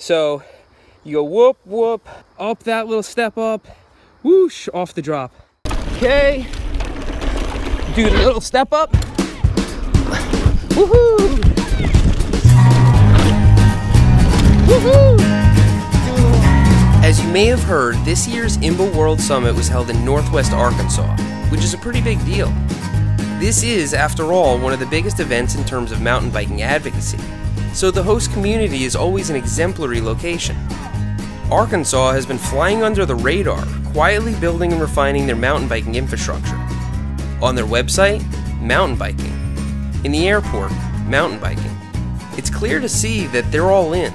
So you go whoop, whoop, up that little step up, whoosh, off the drop. Okay, do the little step up. Woohoo! Woohoo! As you may have heard, this year's IMBA World Summit was held in Northwest Arkansas, which is a pretty big deal. This is, after all, one of the biggest events in terms of mountain biking advocacy, so the host community is always an exemplary location. Arkansas has been flying under the radar, quietly building and refining their mountain biking infrastructure. On their website, mountain biking. In the airport, mountain biking. It's clear to see that they're all in.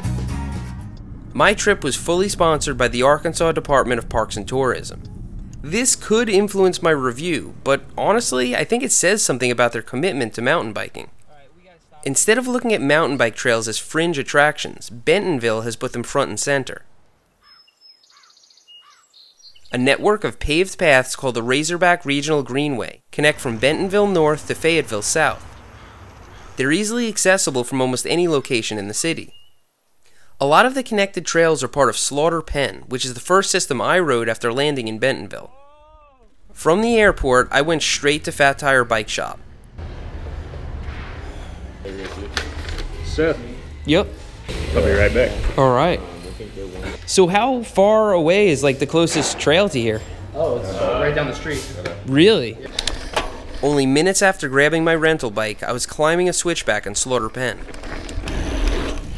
My trip was fully sponsored by the Arkansas Department of Parks and Tourism. This could influence my review, but honestly, I think it says something about their commitment to mountain biking. Instead of looking at mountain bike trails as fringe attractions, Bentonville has put them front and center. A network of paved paths called the Razorback Regional Greenway connect from Bentonville north to Fayetteville south. They're easily accessible from almost any location in the city. A lot of the connected trails are part of Slaughter Pen, which is the first system I rode after landing in Bentonville. From the airport, I went straight to Fat Tire Bike Shop. Seth. Yep. I'll be right back. All right. So how far away is like the closest trail to here? Oh, it's right down the street. Really? Yeah. Only minutes after grabbing my rental bike, I was climbing a switchback in Slaughter Pen.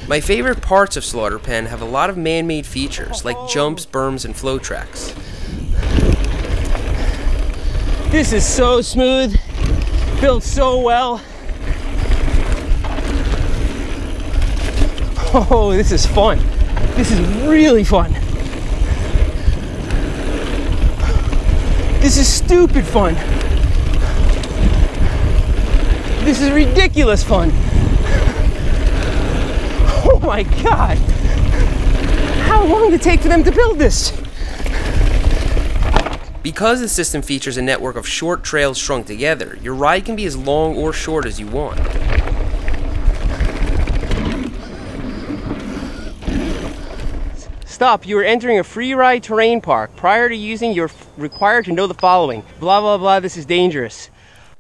My favorite parts of Slaughter Pen have a lot of man-made features, like jumps, berms, and flow tracks. This is so smooth, built so well. Oh, this is fun. This is really fun. This is stupid fun. This is ridiculous fun. Oh my God. How long did it take for them to build this? Because the system features a network of short trails strung together, your ride can be as long or short as you want. Stop, you are entering a free ride terrain park. Prior to using, you're required to know the following. Blah, blah, blah, this is dangerous.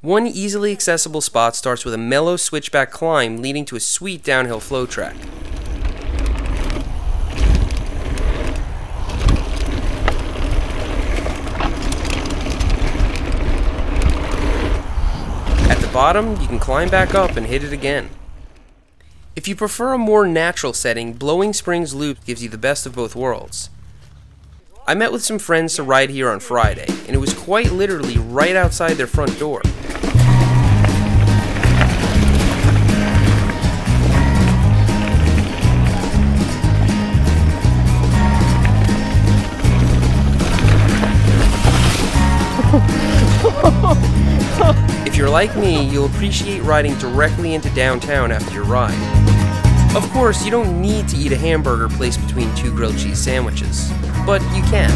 One easily accessible spot starts with a mellow switchback climb leading to a sweet downhill flow track. At the bottom, you can climb back up and hit it again. If you prefer a more natural setting, Blowing Springs Loop gives you the best of both worlds. I met with some friends to ride here on Friday, and it was quite literally right outside their front door. If you're like me, you'll appreciate riding directly into downtown after your ride. Of course, you don't need to eat a hamburger placed between two grilled cheese sandwiches, but you can.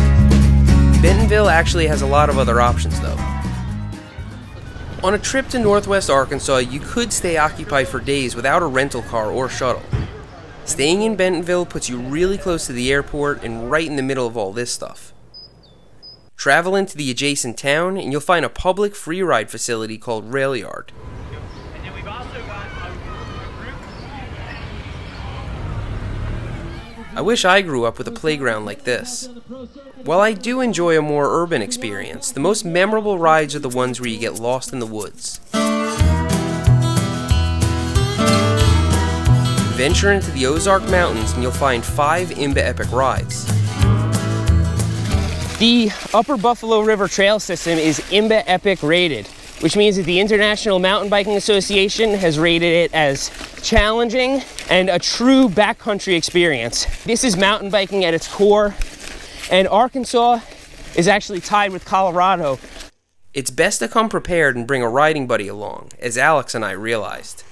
Bentonville actually has a lot of other options though. On a trip to Northwest Arkansas, you could stay occupied for days without a rental car or shuttle. Staying in Bentonville puts you really close to the airport and right in the middle of all this stuff. Travel into the adjacent town and you'll find a public free ride facility called Rail Yard. And then we've also got a group. I wish I grew up with a playground like this. While I do enjoy a more urban experience, the most memorable rides are the ones where you get lost in the woods. Venture into the Ozark Mountains and you'll find 5 IMBA Epic rides. The Upper Buffalo River Trail System is IMBA Epic rated, which means that the International Mountain Biking Association has rated it as challenging and a true backcountry experience. This is mountain biking at its core, and Arkansas is actually tied with Colorado. It's best to come prepared and bring a riding buddy along, as Alex and I realized.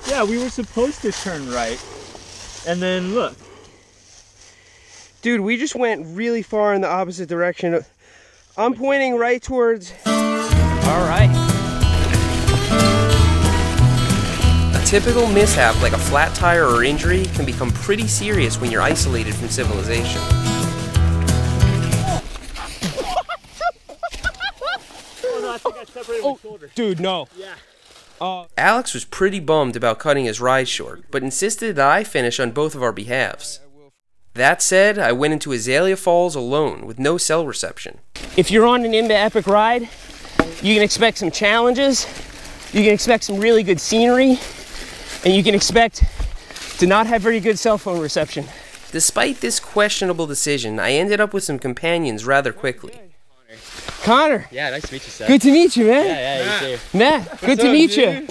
Yeah, we were supposed to turn right, and then look. Dude, we just went really far in the opposite direction. I'm pointing right towards... All right. A typical mishap like a flat tire or injury can become pretty serious when you're isolated from civilization. Dude, no. Alex was pretty bummed about cutting his ride short, but insisted that I finish on both of our behalves. That said, I went into Azalea Falls alone with no cell reception. If you're on an IMBA Epic ride, you can expect some challenges, you can expect some really good scenery, and you can expect to not have very good cell phone reception. Despite this questionable decision, I ended up with some companions rather quickly. Connor. Yeah, nice to meet you, Seth. Good to meet you, man. Yeah, you too. Matt, good to meet you.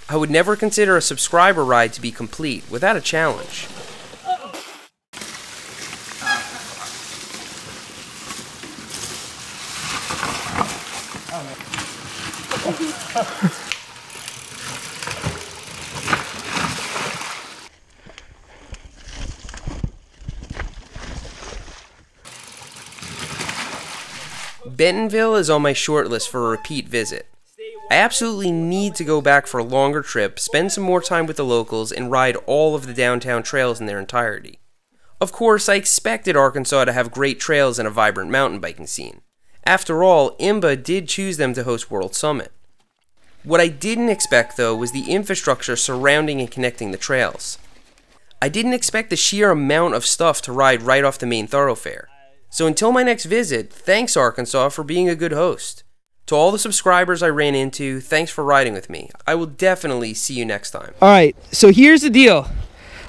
I would never consider a subscriber ride to be complete without a challenge. Bentonville is on my short list for a repeat visit. I absolutely need to go back for a longer trip, spend some more time with the locals, and ride all of the downtown trails in their entirety. Of course, I expected Arkansas to have great trails and a vibrant mountain biking scene. After all, IMBA did choose them to host World Summit. What I didn't expect, though, was the infrastructure surrounding and connecting the trails. I didn't expect the sheer amount of stuff to ride right off the main thoroughfare. So until my next visit, thanks Arkansas for being a good host. To all the subscribers I ran into, thanks for riding with me. I will definitely see you next time. All right, so here's the deal.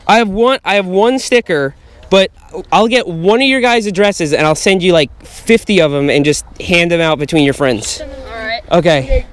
I have one sticker, but I'll get one of your guys' addresses and I'll send you like 50 of them and just hand them out between your friends. All right. Okay.